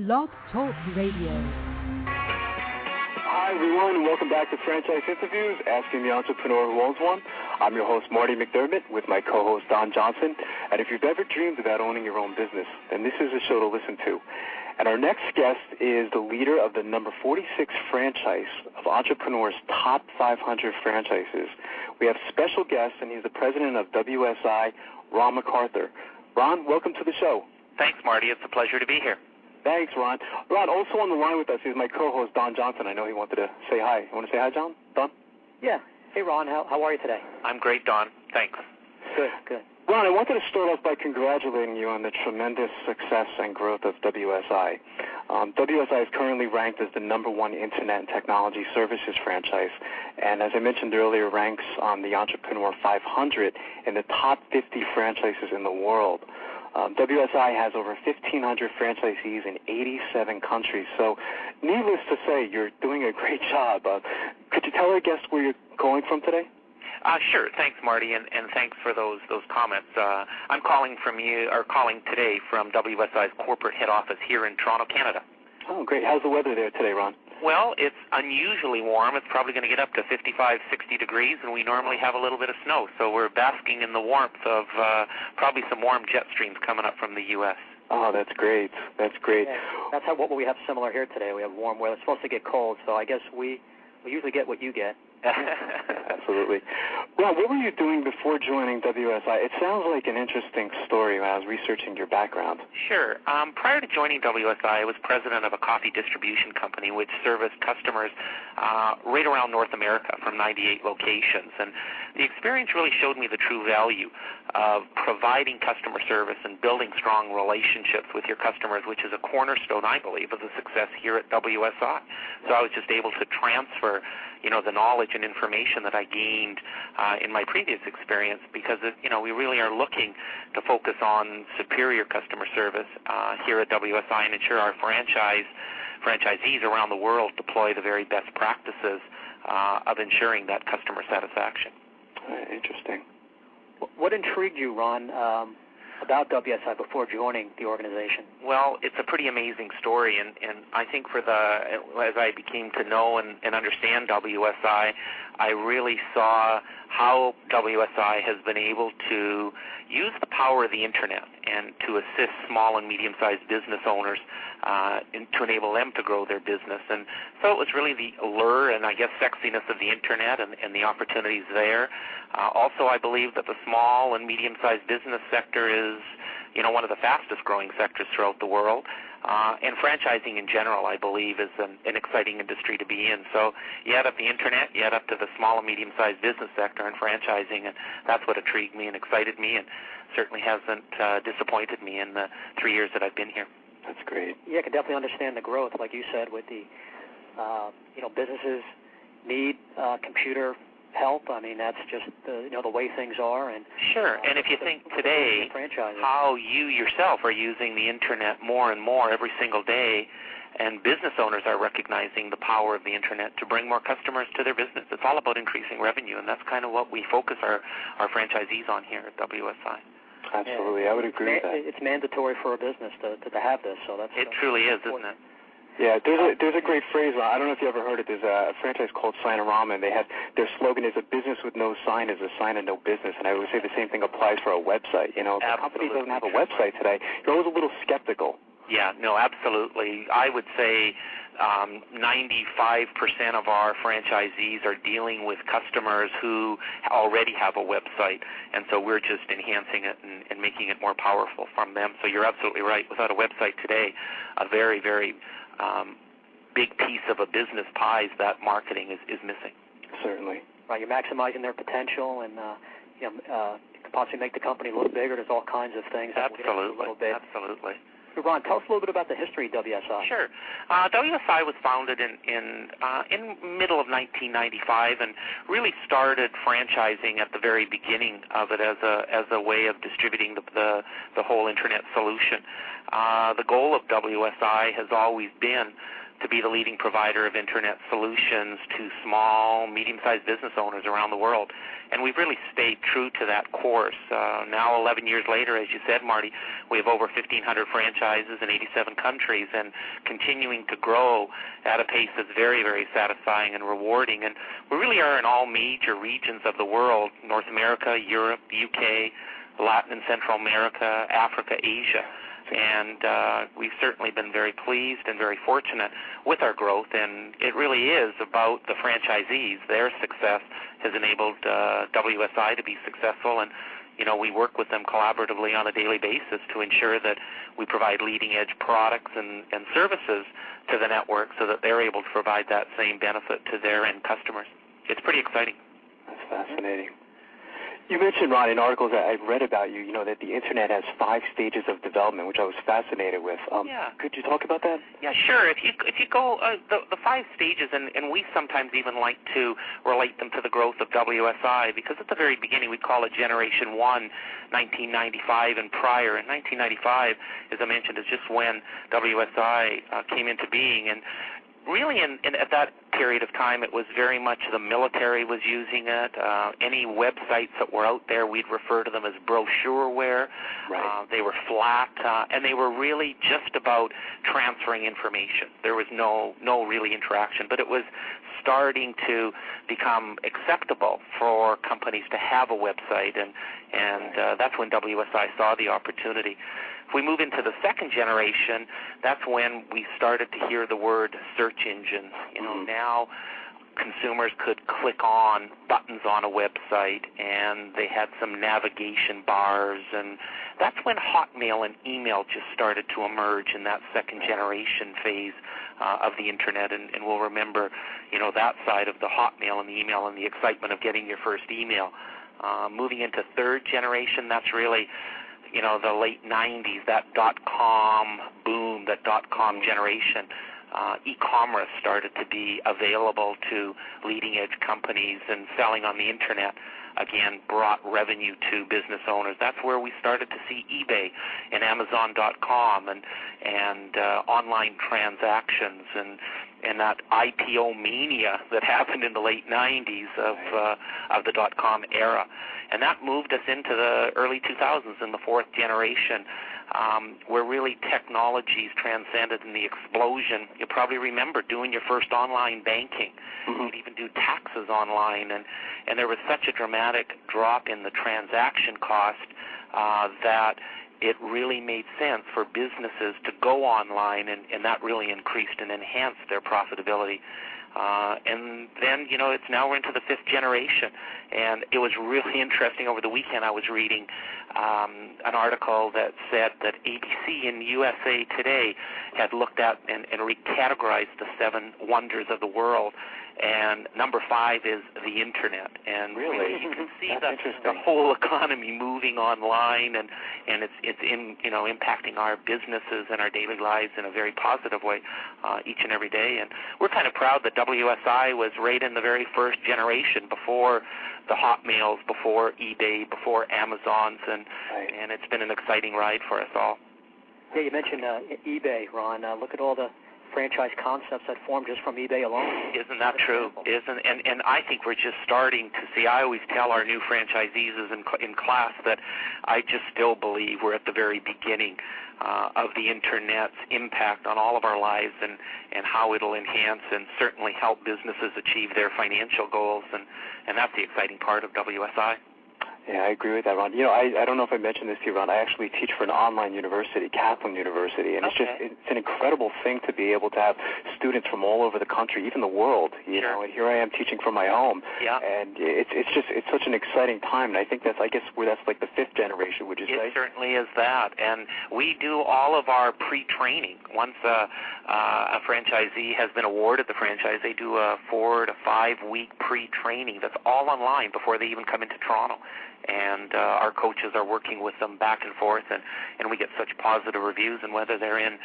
Blog Talk Radio. Hi, everyone, and welcome back to Franchise Interviews, Asking the Entrepreneur Who Owns One. I'm your host, Marty McDermott, with my co-host, Don Johnson. And if you've ever dreamed about owning your own business, then this is a show to listen to. And our next guest is the leader of the number 46 franchise of Entrepreneur's top 500 franchises. We have special guests, and he's the president of WSI, Ron McArthur. Ron, welcome to the show. Thanks, Marty. It's a pleasure to be here. Thanks, Ron. Ron, also on the line with us is my co-host, Don Johnson. I know he wanted to say hi. You want to say hi, John? Don? Yeah. Hey, Ron. How are you today? I'm great, Don. Thanks. Good. Ron, I wanted to start off by congratulating you on the tremendous success and growth of WSI. WSI is currently ranked as the number one Internet and technology services franchise, and as I mentioned earlier, ranks on the Entrepreneur 500 in the top 50 franchises in the world. WSI has over 1,500 franchisees in 87 countries. So, needless to say, you're doing a great job. Could you tell our guests where you're calling from today? Sure. Thanks, Marty, and thanks for those comments. I'm calling today from WSI's corporate head office here in Toronto, Canada. Oh, great. How's the weather there today, Ron? Well, it's unusually warm. It's probably going to get up to 55, 60 degrees, and we normally have a little bit of snow. So we're basking in the warmth of probably some warm jet streams coming up from the U.S. Oh, that's great. That's great. Yeah, that's what we have similar here today. We have warm weather. It's supposed to get cold, so I guess we usually get what you get. Absolutely. Well, what were you doing before joining WSI? It sounds like an interesting story when I was researching your background. Sure. Prior to joining WSI, I was president of a coffee distribution company which serviced customers right around North America from 98 locations. And the experience really showed me the true value of providing customer service and building strong relationships with your customers, which is a cornerstone, I believe, of the success here at WSI. So I was just able to transfer the knowledge and information that I gained in my previous experience because, we really are looking to focus on superior customer service here at WSI and ensure our franchisees around the world deploy the very best practices of ensuring that customer satisfaction. Interesting. What intrigued you, Ron, about WSI before joining the organization? Well, it's a pretty amazing story, and I think as I became to know and understand WSI, I really saw how WSI has been able to use the power of the Internet and to assist small and medium-sized business owners to enable them to grow their business. And so it was really the allure and, I guess, sexiness of the Internet and the opportunities there. Also, I believe that the small and medium-sized business sector is, one of the fastest-growing sectors throughout the world. And franchising in general, I believe, is an exciting industry to be in. So you add up the Internet, you add up to the small and medium-sized business sector and franchising, and that's what intrigued me and excited me and certainly hasn't disappointed me in the 3 years that I've been here. That's great. Yeah, I can definitely understand the growth, like you said, with the, businesses need computer help. I mean, that's just the way things are. And sure. And if you think today how you yourself are using the Internet more and more every single day, and business owners are recognizing the power of the Internet to bring more customers to their business. It's all about increasing revenue, and that's kind of what we focus our franchisees on here at WSI. Absolutely. I would agree with that. It's mandatory for a business to have this. So it truly is, isn't it? Yeah, there's a great phrase. I don't know if you ever heard it. There's a franchise called Signorama, and they have their slogan is "A business with no sign is a sign of no business." And I would say the same thing applies for a website. If a company doesn't have a website today, you're always a little skeptical. Yeah, no, absolutely. I would say 95% of our franchisees are dealing with customers who already have a website, and so we're just enhancing it and making it more powerful from them. So you're absolutely right. Without a website today, a very, very big piece of a business pie that marketing is missing. Certainly. Right, you're maximizing their potential, and you can possibly make the company a little bigger. There's all kinds of things. Absolutely. Absolutely. Ron, tell us a little bit about the history of WSI. Sure. WSI was founded in middle of 1995 and really started franchising at the very beginning of it as a way of distributing the whole Internet solution. The goal of WSI has always been to be the leading provider of Internet solutions to small, medium-sized business owners around the world. And we've really stayed true to that course. Now, 11 years later, as you said, Marty, we have over 1,500 franchises in 87 countries and continuing to grow at a pace that's very, very satisfying and rewarding. And we really are in all major regions of the world: North America, Europe, UK, Latin and Central America, Africa, Asia. And we've certainly been very pleased and very fortunate with our growth, and it really is about the franchisees. Their success has enabled WSI to be successful, and we work with them collaboratively on a daily basis to ensure that we provide leading-edge products and services to the network so that they're able to provide that same benefit to their end customers. It's pretty exciting. That's fascinating. You mentioned, Ron, in articles that I've read about you, that the Internet has 5 stages of development, which I was fascinated with. Yeah. Could you talk about that? Yeah, sure. If you go, the 5 stages, and we sometimes even like to relate them to the growth of WSI, because at the very beginning we call it Generation 1, 1995 and prior. And 1995, as I mentioned, is just when WSI came into being. And really, at that period of time, it was very much the military was using it. Any websites that were out there, we'd refer to them as brochureware. Right. They were flat, and they were really just about transferring information. There was no really interaction, but it was starting to become acceptable for companies to have a website, and that's when WSI saw the opportunity. If we move into the second generation, that's when we started to hear the word search engines. Now consumers could click on buttons on a website, and they had some navigation bars, and that's when Hotmail and email just started to emerge in that second generation phase of the Internet, and we'll remember, that side of the Hotmail and the email and the excitement of getting your first email. Moving into third generation, that's really the late 90s, that dot-com boom, that dot-com generation. E-commerce started to be available to leading-edge companies, and selling on the Internet, again, brought revenue to business owners. That's where we started to see eBay and Amazon.com and online transactions and that IPO mania that happened in the late 90s of the dot-com era. And that moved us into the early 2000s in the fourth generation, where really technologies transcended in the explosion. You probably remember doing your first online banking. Mm-hmm. You could even do taxes online, and there was such a dramatic drop in the transaction cost that it really made sense for businesses to go online, and that really increased and enhanced their profitability. And then, it's now we're into the fifth generation. And it was really interesting. Over the weekend, I was reading an article that said that ABC in USA Today had looked at and recategorized the 7 wonders of the world. And number 5 is the Internet. And really, you can see the whole economy moving online, and it's impacting our businesses and our daily lives in a very positive way each and every day. And we're kind of proud that WSI was right in the very first generation, before the Hotmails, before eBay, before Amazons, and it's been an exciting ride for us all. Yeah, you mentioned eBay, Ron. Look at all the franchise concepts that formed just from eBay alone. Isn't that true? And I think we're just starting to see. I always tell our new franchisees in class that I just still believe we're at the very beginning of the Internet's impact on all of our lives, and how it'll enhance and certainly help businesses achieve their financial goals, and that's the exciting part of WSI. Yeah, I agree with that, Ron. I don't know if I mentioned this to you, Ron. I actually teach for an online university, Kaplan University, and it's an incredible thing to be able to have students from all over the country, even the world, you know, and here I am teaching from my home. Yeah. And it's such an exciting time, and I think that's like the fifth generation, would you say? It certainly is that, and we do all of our pre-training. Once a franchisee has been awarded the franchise, they do a 4 to 5 week pre-training that's all online before they even come into Toronto. And our coaches are working with them back and forth, and we get such positive reviews. And whether they're in,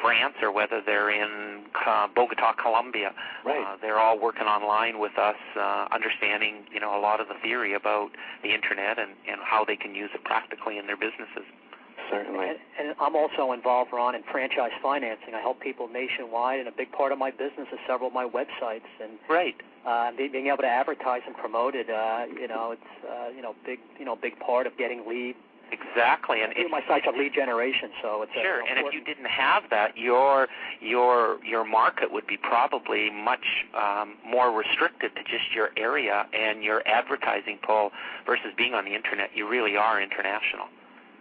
France, or whether they're in Bogota, Colombia, right. They're all working online with us, understanding, a lot of the theory about the Internet and how they can use it practically in their businesses. Certainly. And I'm also involved, Ron, in franchise financing. I help people nationwide, and a big part of my business is several of my websites. And right. Being able to advertise and promote it, it's big part of getting lead. Exactly, and my sites are lead generation, so it's sure. And if you didn't have that, your market would be probably much more restricted to just your area and your advertising pull versus being on the internet. You really are international.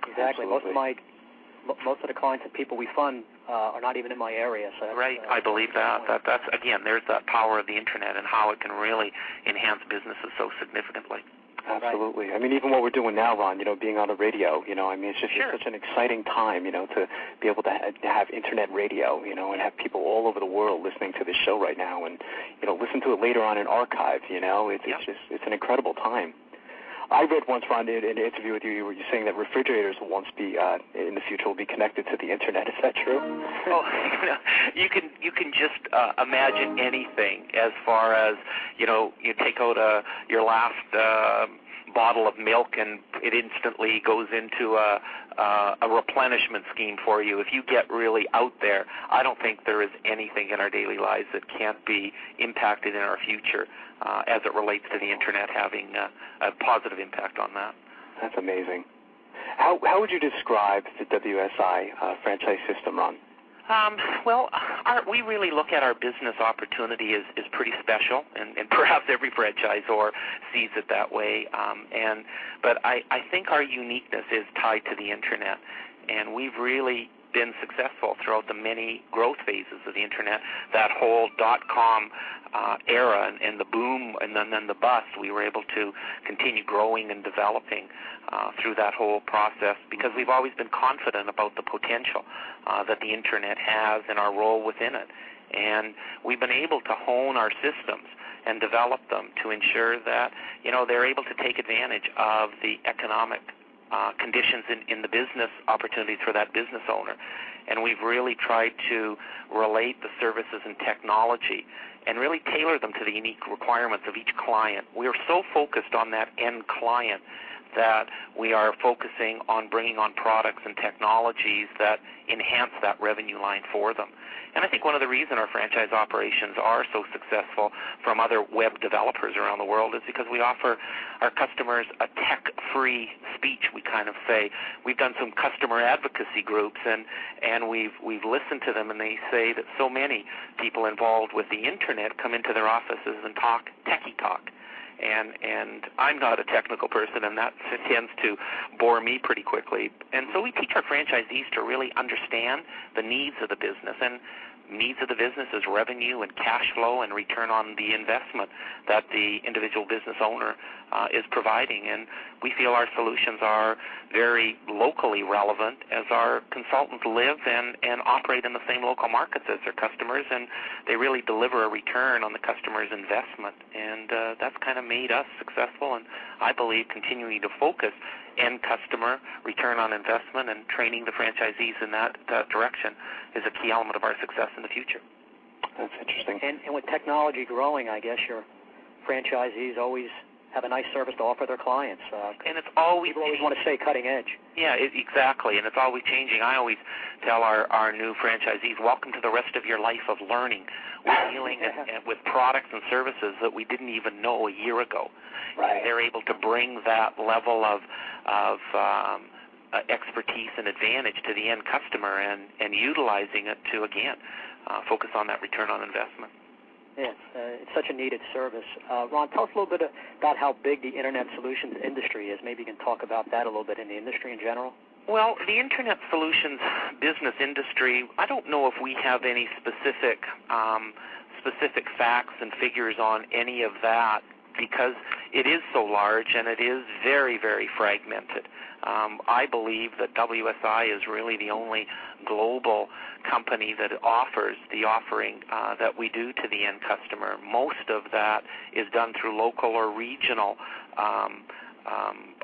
Exactly. Absolutely. Most of the clients and people we fund are not even in my area. So right. I believe that. That's again, there's that power of the internet and how it can really enhance businesses so significantly. Absolutely. I mean, even what we're doing now, Ron, being on the radio, it's just sure. It's such an exciting time, to be able to have internet radio, and have people all over the world listening to this show right now and, listen to it later on in archive, it's an incredible time. I read once, Ron, in an interview with you, where you're saying that refrigerators will once be, in the future, will be connected to the internet. Is that true? Oh, you can just imagine anything as far as, you take out your last bottle of milk and it instantly goes into a replenishment scheme for you. If you get really out there, I don't think there is anything in our daily lives that can't be impacted in our future as it relates to the internet having a positive impact on that. That's amazing. How would you describe the WSI franchise system, Ron? Well, we really look at our business opportunity as pretty special, and perhaps every franchisor sees it that way. But I think our uniqueness is tied to the internet, and we've really been successful throughout the many growth phases of the internet. That whole .com era and the boom and then the bust, we were able to continue growing and developing through that whole process because we've always been confident about the potential that the internet has and our role within it. And we've been able to hone our systems and develop them to ensure that, they're able to take advantage of the economic conditions in the business opportunities for that business owner. And we've really tried to relate the services and technology and really tailor them to the unique requirements of each client. We are so focused on that end client that we are focusing on bringing on products and technologies that enhance that revenue line for them. And I think one of the reasons our franchise operations are so successful from other web developers around the world is because we offer our customers a tech-free speech, we kind of say. We've done some customer advocacy groups, and we've listened to them, and they say that so many people involved with the internet come into their offices and talk techie talk. And I'm not a technical person, and that tends to bore me pretty quickly. And so we teach our franchisees to really understand the needs of the business. And needs of the business is revenue and cash flow and return on the investment that the individual business owner is providing. And we feel our solutions are very locally relevant as our consultants live and operate in the same local markets as their customers, and they really deliver a return on the customer's investment. And that's kind of made us successful, and I believe continuing to focus end customer, return on investment, and training the franchisees in that direction is a key element of our success in the future. That's interesting. And with technology growing, I guess your franchisees always have a nice service to offer their clients. And it's always people always want to stay cutting edge. Yeah, exactly, and it's always changing. I always tell our new franchisees, welcome to the rest of your life of learning. We're dealing with products and services that we didn't even know a year ago. Right. And they're able to bring that level of expertise and advantage to the end customer and utilizing it to, again, focus on that return on investment. Yeah, it's such a needed service. Ron, tell us a little bit about how big the Internet solutions industry is. Maybe you can talk about that a little bit in the industry in general. Well, the Internet solutions business industry, I don't know if we have any specific facts and figures on any of that because it is so large and it is very, very fragmented. I believe that WSI is really the only global company that offers the offering that we do to the end customer. Most of that is done through local or regional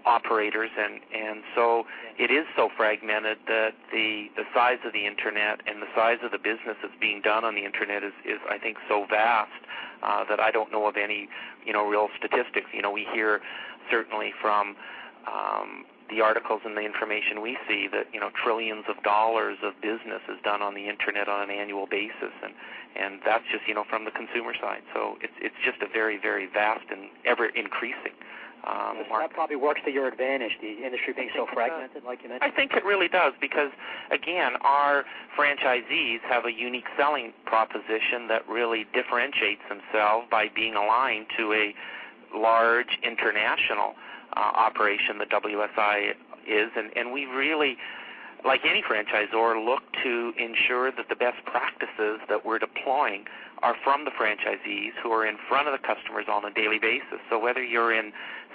operators, and so it is so fragmented that the size of the internet and the size of the business that's being done on the internet is I think, so vast that I don't know of any, real statistics. We hear certainly from the articles and the information we see that trillions of dollars of business is done on the internet on an annual basis, and that's just from the consumer side. So it's just a very, very vast and ever increasing market. That probably works to your advantage, the industry being so fragmented, like you mentioned. I think it really does because, again, our franchisees have a unique selling proposition that really differentiates themselves by being aligned to a large international operation that WSI is, and we really, like any franchisor, look to ensure that the best practices that we're deploying are from the franchisees who are in front of the customers on a daily basis. So whether you're in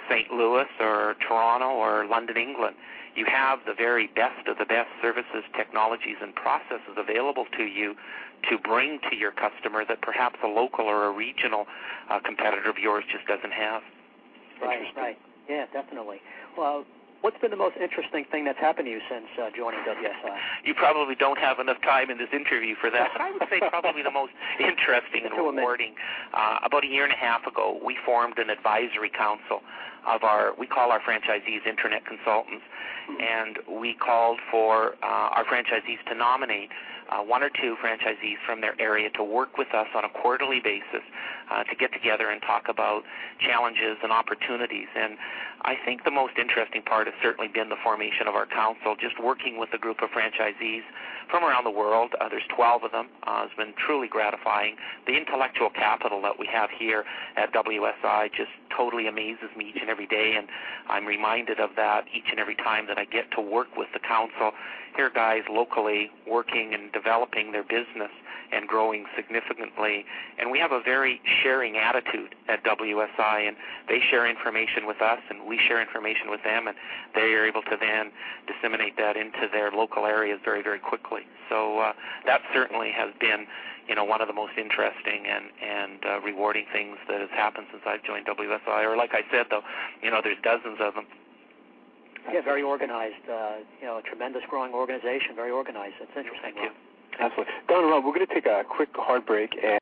St. Louis or Toronto or London, England, you have the very best of the best services, technologies, and processes available to you to bring to your customer that perhaps a local or a regional competitor of yours just doesn't have. Right. Yeah, definitely. Well, what's been the most interesting thing that's happened to you since joining WSI? You probably don't have enough time in this interview for that, but I would say probably the most interesting and rewarding. About a year and a half ago, we formed an advisory council of we call our franchisees internet consultants, and we called for our franchisees to nominate one or two franchisees from their area to work with us on a quarterly basis to get together and talk about challenges and opportunities. And I think the most interesting part has certainly been the formation of our council, just working with a group of franchisees from around the world. There's 12 of them. Has been truly gratifying. The intellectual capital that we have here at WSI just totally amazes me each and every day, and I'm reminded of that each and every time that I get to work with the council. Here, guys locally working and developing their business and growing significantly, and we have a very sharing attitude at WSI, and they share information with us, and we share information with them, and they are able to then disseminate that into their local areas very, very quickly. So that certainly has been, one of the most interesting and rewarding things that has happened since I've joined WSI. Or like I said, though, there's dozens of them. Yeah, very organized. A tremendous growing organization, very organized. It's interesting. Thank you. Absolutely. Don and Rob, we're going to take a quick hard break. And